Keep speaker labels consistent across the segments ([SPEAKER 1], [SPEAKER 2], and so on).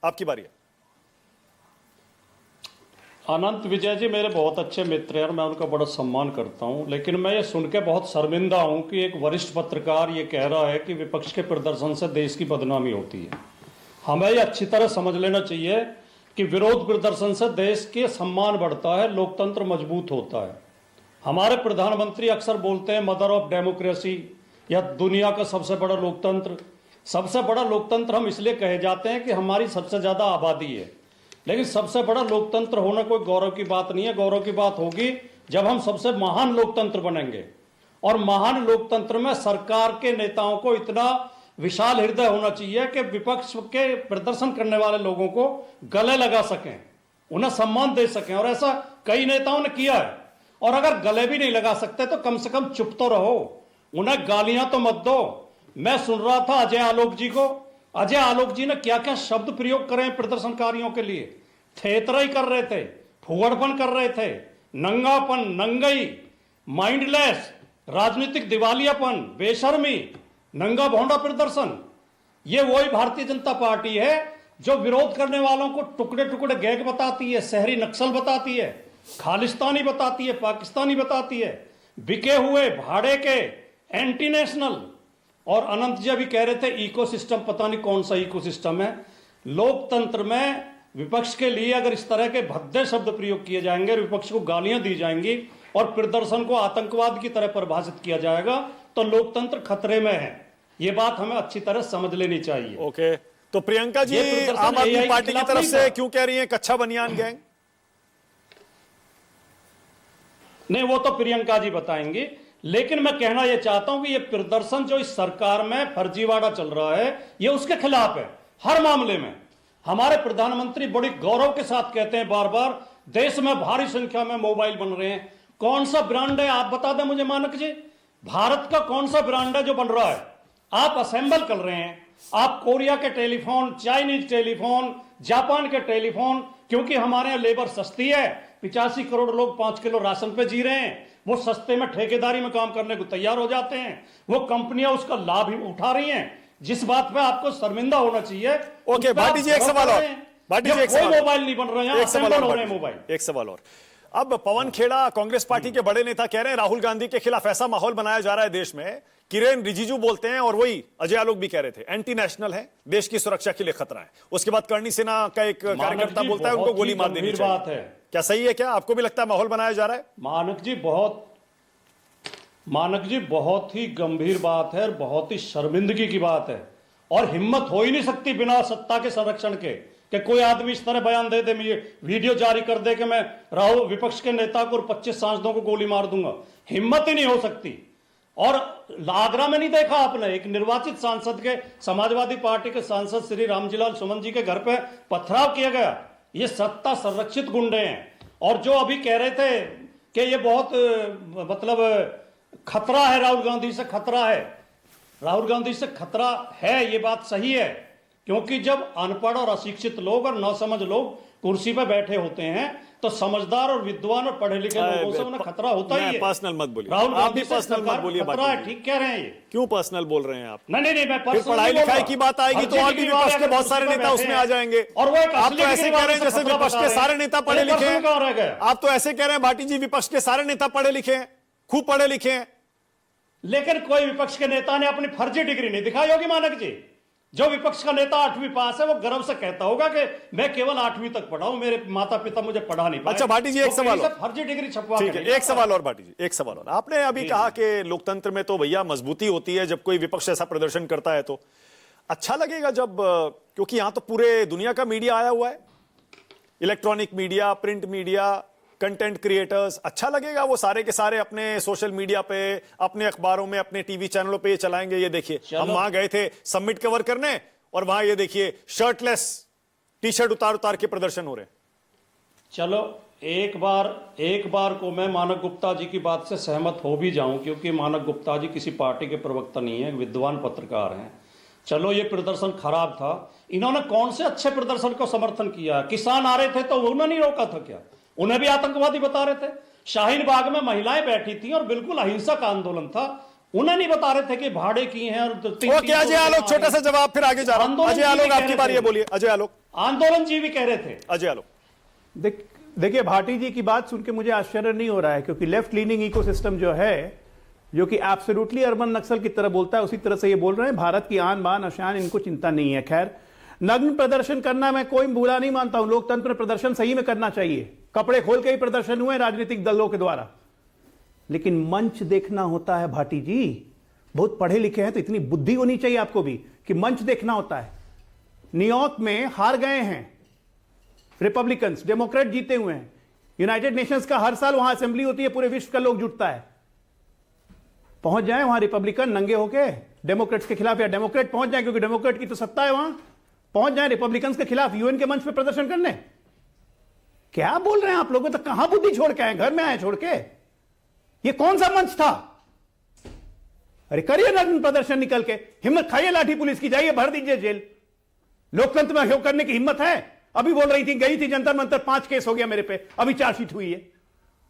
[SPEAKER 1] आपकी बारी है।
[SPEAKER 2] अनंत विजय जी मेरे बहुत अच्छे मित्र हैं और मैं उनका बड़ा सम्मान करता हूं, लेकिन मैं ये सुन के बहुत शर्मिंदा हूं कि एक वरिष्ठ पत्रकार ये कह रहा है कि विपक्ष के प्रदर्शन से देश की बदनामी होती है। हमें ये अच्छी तरह समझ लेना चाहिए कि विरोध प्रदर्शन से देश के सम्मान बढ़ता है, लोकतंत्र मजबूत होता है। हमारे प्रधानमंत्री अक्सर बोलते हैं मदर ऑफ डेमोक्रेसी या दुनिया का सबसे बड़ा लोकतंत्र। सबसे बड़ा लोकतंत्र हम इसलिए कहे जाते हैं कि हमारी सबसे ज्यादा आबादी है, लेकिन सबसे बड़ा लोकतंत्र होना कोई गौरव की बात नहीं है। गौरव की बात होगी जब हम सबसे महान लोकतंत्र बनेंगे। और महान लोकतंत्र में सरकार के नेताओं को इतना विशाल हृदय होना चाहिए कि विपक्ष के प्रदर्शन करने वाले लोगों को गले लगा सकें, उन्हें सम्मान दे सकें, और ऐसा कई नेताओं ने किया है। और अगर गले भी नहीं लगा सकते तो कम से कम चुप तो रहो, उन्हें गालियां तो मत दो। मैं सुन रहा था अजय आलोक जी को, अजय आलोक जी ने क्या क्या शब्द प्रयोग करे प्रदर्शनकारियों के लिए। थेतराई कर रहे थे, फुगड़पन कर रहे थे, नंगापन, नंगई, माइंडलेस, राजनीतिक दिवालियापन, बेशर्मी, नंगा भौंडा प्रदर्शन। ये वही भारतीय जनता पार्टी है जो विरोध करने वालों को टुकड़े टुकड़े गैग बताती है, शहरी नक्सल बताती है, खालिस्तानी बताती है, पाकिस्तानी बताती है, बिके हुए भाड़े के, एंटी नेशनल। और अनंत जी अभी कह रहे थे इकोसिस्टम, पता नहीं कौन सा इकोसिस्टम है। लोकतंत्र में विपक्ष के लिए अगर इस तरह के भद्दे शब्द प्रयोग किए जाएंगे, विपक्ष को गालियां दी जाएंगी और प्रदर्शन को आतंकवाद की तरह परिभाषित किया जाएगा तो लोकतंत्र खतरे में है। ये बात हमें अच्छी तरह समझ लेनी चाहिए।
[SPEAKER 1] ओके, तो प्रियंका जी आम आदमी पार्टी की तरफ से क्यों कह रही है कच्चा बनियान गैंग?
[SPEAKER 2] नहीं, वो तो प्रियंका जी बताएंगी, लेकिन मैं कहना यह चाहता हूं कि यह प्रदर्शन जो इस सरकार में फर्जीवाड़ा चल रहा है यह उसके खिलाफ है। हर मामले में हमारे प्रधानमंत्री बड़ी गौरव के साथ कहते हैं बार बार देश में भारी संख्या में मोबाइल बन रहे हैं। कौन सा ब्रांड है आप बता दें मुझे मानक जी, भारत का कौन सा ब्रांड है जो बन रहा है? आप असेंबल कर रहे हैं, आप कोरिया के टेलीफोन, चाइनीज टेलीफोन, जापान के टेलीफोन, क्योंकि हमारे यहां लेबर सस्ती है। 85 करोड़ लोग 5 किलो राशन पे जी रहे हैं, वो सस्ते में ठेकेदारी में काम करने को तैयार हो जाते हैं, वो कंपनियां उसका लाभ ही उठा रही हैं। जिस बात पे आपको शर्मिंदा होना चाहिए।
[SPEAKER 1] ओके भाटी जी, एक सवाल और। भाटी जी, एक सवाल,
[SPEAKER 2] मोबाइल नहीं बन रहे हैं,
[SPEAKER 1] एक सवाल
[SPEAKER 2] हो रहे हैं मोबाइल।
[SPEAKER 1] एक सवाल और। अब पवन खेड़ा कांग्रेस पार्टी के बड़े नेता कह रहे हैं राहुल गांधी के खिलाफ ऐसा माहौल बनाया जा रहा है देश में। किरेन रिजिजू बोलते हैं और वही अजय आलोक भी कह रहे थे एंटी नेशनल है, देश की सुरक्षा के लिए खतरा है। उसके बाद करणी सेना का एक कार्यकर्ता बोलता है उनको गोली मार देनी चाहिए।
[SPEAKER 2] बात है, क्या
[SPEAKER 1] सही है? क्या आपको भी लगता है माहौल बनाया जा रहा है?
[SPEAKER 2] मानक जी बहुत ही गंभीर बात है और बहुत ही शर्मिंदगी की बात है। और हिम्मत हो ही नहीं सकती बिना सत्ता के संरक्षण के कि कोई आदमी इस तरह बयान दे दे, मैं वीडियो जारी कर दे कि मैं राहुल विपक्ष के नेता को और 25 सांसदों को गोली मार दूंगा। हिम्मत ही नहीं हो सकती। और आगरा में नहीं देखा आपने एक निर्वाचित सांसद के, समाजवादी पार्टी के सांसद श्री रामजीलाल सुमन जी के घर पे पथराव किया गया। ये सत्ता संरक्षित गुंडे हैं। और जो अभी कह रहे थे कि ये बहुत मतलब खतरा है, राहुल गांधी से खतरा है, राहुल गांधी से खतरा है, ये बात सही है। क्योंकि जब अनपढ़ और अशिक्षित लोग और नासमझ लोग कुर्सी पर बैठे होते हैं तो समझदार और विद्वान और पढ़े लिखे लोगों से उन्हें खतरा होता ही है।
[SPEAKER 1] पर्सनल मत बोलिए,
[SPEAKER 2] राहुल
[SPEAKER 1] आप भी पर्सनल मत बोलिए।
[SPEAKER 2] खतरा है, ठीक कह रहे हैं। ये
[SPEAKER 1] क्यों पर्सनल बोल रहे हैं आप?
[SPEAKER 2] नहीं, मैं पर्सनल
[SPEAKER 1] पढ़ाई लिखाई की बात आएगी तो और भी विपक्ष के बहुत सारे नेता उसमें आ जाएंगे।
[SPEAKER 2] और वो
[SPEAKER 1] आप तो ऐसे कह रहे हैं जैसे विपक्ष के सारे नेता पढ़े लिखे हैं। आप तो ऐसे कह रहे हैं भाटी जी विपक्ष के सारे नेता पढ़े लिखे हैं, खूब पढ़े लिखे हैं।
[SPEAKER 2] लेकिन कोई विपक्ष के नेता ने अपनी फर्जी डिग्री नहीं दिखाई होगी मानक जी। जो विपक्ष का नेता 8वीं पास है वो गर्व से कहता होगा कि मैं केवल 8वीं तक पढ़ा हूं, मेरे माता पिता मुझे पढ़ा नहीं पाए।
[SPEAKER 1] अच्छा भाटी जी, एक सवाल और।
[SPEAKER 2] फर्जी डिग्री छपवा,
[SPEAKER 1] ठीक है, एक सवाल और भाटी जी, एक सवाल और। आपने अभी कहा कि लोकतंत्र में तो भैया मजबूती होती है जब कोई विपक्ष ऐसा प्रदर्शन करता है तो अच्छा लगेगा जब, क्योंकि यहां तो पूरे दुनिया का मीडिया आया हुआ है, electronic media, print media, content creators. अच्छा लगेगा वो सारे के सारे अपने सोशल मीडिया पे, अपने अखबारों में, अपने टीवी चैनलों पे ये चलाएंगे। ये देखिए हम वहां गए थे समिट कवर करने और वहां ये देखिए शर्टलेस टी शर्ट उतार उतार के प्रदर्शन हो रहे हैं।
[SPEAKER 2] चलो एक बार को मैं मानक गुप्ता जी की बात से सहमत हो भी जाऊं, क्योंकि मानक गुप्ता जी किसी पार्टी के प्रवक्ता नहीं है, विद्वान पत्रकार हैं। चलो ये प्रदर्शन खराब था, इन्होंने कौन से अच्छे प्रदर्शन को समर्थन किया? किसान आ रहे थे तो उन्होंने नहीं रोका था क्या? उन्हें भी आतंकवादी बता रहे थे। शाहीन बाग में महिलाएं बैठी थी और बिल्कुल अहिंसक आंदोलन था, उन्हें नहीं बता रहे थे कि भाड़े की हैं। और
[SPEAKER 1] अजय आलोक छोटा सा जवाब, फिर आगे जा रहा हूं। अजय आलोक आपकी बारी है, बोलिए अजय आलोक।
[SPEAKER 2] आंदोलनजीवी कह रहे थे।
[SPEAKER 1] अजय आलोक।
[SPEAKER 3] देखिए, भाटी जी की बात सुन के मुझे आश्चर्य नहीं हो रहा है, क्योंकि लेफ्ट लीनिंग इकोसिस्टम जो है, जो कि एब्सोल्युटली अर्बन नक्सल की तरह बोलता है, उसी तरह से ये बोल रहे हैं भारत की आन बान अशान इनको चिंता नहीं है। खैर, नग्न प्रदर्शन करना मैं कोई बुरा नहीं मानता हूं, लोकतंत्र में प्रदर्शन सही में करना चाहिए, कपड़े खोल के ही प्रदर्शन हुए राजनीतिक दलों के द्वारा, लेकिन मंच देखना होता है। भाटी जी बहुत पढ़े लिखे हैं तो इतनी बुद्धि होनी चाहिए आपको भी कि मंच देखना होता है। न्यूयॉर्क में हार गए हैं रिपब्लिकन्स, डेमोक्रेट जीते हुए हैं। यूनाइटेड नेशंस का हर साल वहां असेंबली होती है, पूरे विश्व का लोग जुटता है। पहुंच जाए वहां रिपब्लिकन नंगे होके डेमोक्रेट्स के खिलाफ, या डेमोक्रेट पहुंच जाए क्योंकि डेमोक्रेट की तो सत्ता है वहां, पहुंच जाए रिपब्लिकन्स के खिलाफ यूएन के मंच पे प्रदर्शन करने। क्या बोल रहे हैं आप लोगों? तो कहां बुद्धि छोड़ के आए? घर में आए छोड़ के? ये कौन सा मंच था? अरे करिए नग्न प्रदर्शन निकल के, हिम्मत खाइए लाठी पुलिस की, जाइए भर दीजिए जेल। लोकतंत्र में सहयोग करने की हिम्मत है? अभी बोल रही थी, गई थी जंतर मंतर, 5 केस हो गया मेरे पे, अभी चार्जशीट हुई है।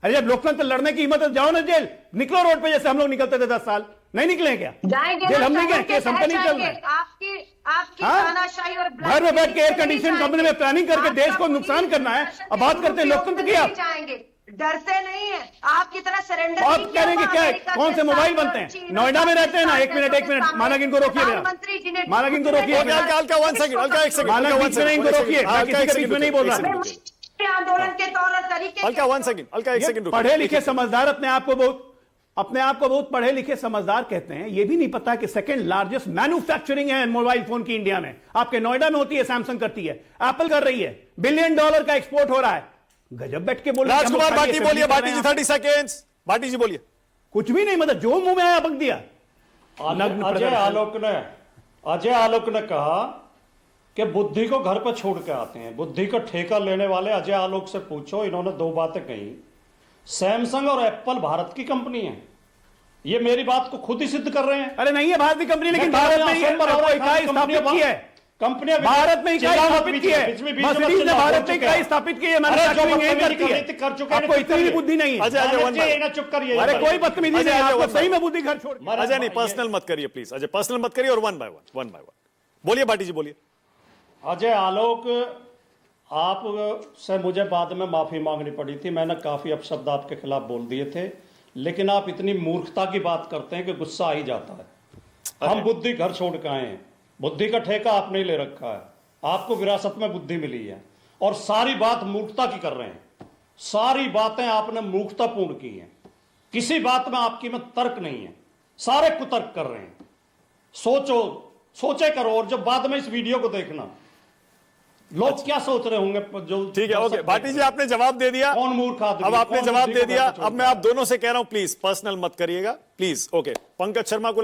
[SPEAKER 3] अरे जब लोकतंत्र लड़ने की हिम्मत है, जाओ ना जेल, निकलो रोड पे जैसे हम लोग निकलते थे 10 साल। नहीं निकले क्या?
[SPEAKER 4] जाएंगे
[SPEAKER 3] जेल
[SPEAKER 4] ना,
[SPEAKER 3] हम नहीं गए,
[SPEAKER 4] शहर के
[SPEAKER 3] केस हम पे नहीं
[SPEAKER 4] तहत
[SPEAKER 3] चल रहा है।
[SPEAKER 4] जाएंगे। आपकी
[SPEAKER 3] हाँ?
[SPEAKER 4] तानाशाही और
[SPEAKER 3] घर में बैठ के एयर कंडीशन कंपनी में प्लानिंग करके
[SPEAKER 4] आपका
[SPEAKER 3] देश को
[SPEAKER 4] कोई
[SPEAKER 3] नुकसान करना है, अब बात करते हैं लोकतंत्र की। आप
[SPEAKER 4] जाएंगे, डरते नहीं है आपकी तरह सरेंडर।
[SPEAKER 3] आप करेंगे क्या? कौन से मोबाइल बनते हैं? नोएडा में रहते हैं ना। एक मिनट मानक इनको रोकिए भैया, मानक इनको रोकिए।
[SPEAKER 1] हल्का 1 सेकंड, हल्का 1 सेकंड,
[SPEAKER 3] मानक बीच में इनको रोकिए, मैं किसी के बीच में नहीं बोल रहा।
[SPEAKER 4] आंदोलन के तौर और तरीके
[SPEAKER 1] हल्का 1 सेकंड, हल्का 1 सेकंड।
[SPEAKER 3] पढ़े लिखे समझदार अपने आप को बहुत पढ़े लिखे समझदार कहते हैं, ये भी नहीं पता कि सेकंड लार्जेस्ट मैन्युफैक्चरिंग है मोबाइल फोन की इंडिया में। आपके नोएडा में होती है, सैमसंग करती है, एप्पल कर रही है, $1 बिलियन का एक्सपोर्ट हो रहा है। गजब बैठ के बोल रहे हैं।
[SPEAKER 1] राजकुमार भाटी बोलिए, भाटी जी 30 सेकेंड्स, भाटी जी बोलिए।
[SPEAKER 3] कुछ भी नहीं, मतलब जो मुंह में आया बक दिया।
[SPEAKER 2] अजय आलोक ने कहा कि बुद्धि को घर पर छोड़ के आते हैं। बुद्धि का ठेका लेने वाले अजय आलोक से पूछो, इन्होंने 2 बातें कही। सैमसंग और एप्पल भारत की कंपनी है, ये मेरी बात को खुद ही सिद्ध कर रहे हैं।
[SPEAKER 3] अरे नहीं है भारत की कंपनी, लेकिन भारत में इकाई स्थापित की है,
[SPEAKER 2] कंपनियां
[SPEAKER 3] भारत में इकाई स्थापित की है, मर्सिडीज ने भारत में इकाई स्थापित की है, मैन्युफैक्चरिंग यही करती है।
[SPEAKER 2] कर चुके हैं,
[SPEAKER 3] आपको इतनी भी बुद्धि नहीं है।
[SPEAKER 2] अजय चुप करिए।
[SPEAKER 3] अरे कोई बदतमीजी नहीं, आपको सही में बुद्धि घर छोड़।
[SPEAKER 1] अजय नहीं, पर्सनल मत करिए प्लीज, अजय पर्सनल मत करिए, और वन बाय वन बोलिए। भाटी जी बोलिए।
[SPEAKER 2] अजय आलोक, आप से मुझे बाद में माफी मांगनी पड़ी थी, मैंने काफी अपशब्द आपके खिलाफ बोल दिए थे, लेकिन आप इतनी मूर्खता की बात करते हैं कि गुस्सा आ ही जाता है। हम बुद्धि घर छोड़ के आए हैं, बुद्धि का ठेका आपने ले रखा है, आपको विरासत में बुद्धि मिली है, और सारी बात मूर्खता की कर रहे हैं। सारी बातें आपने मूर्खतापूर्ण की हैं, किसी बात में आपकी में तर्क नहीं है, सारे कुतर्क कर रहे हैं। सोचे करो, और जब बाद में इस वीडियो को देखना, लोग क्या सोच रहे होंगे। जो
[SPEAKER 1] ठीक है, ओके भाटी जी, आपने जवाब दे दिया।
[SPEAKER 2] कौन मूर्ख आदमी,
[SPEAKER 1] अब आपने
[SPEAKER 2] कौन
[SPEAKER 1] जवाब
[SPEAKER 2] बुद्धि
[SPEAKER 1] दे
[SPEAKER 2] को
[SPEAKER 1] दिया।
[SPEAKER 2] घर पे
[SPEAKER 1] अब मैं आप दोनों से कह रहा हूं, प्लीज पर्सनल मत करिएगा, प्लीज। ओके, पंकज शर्मा को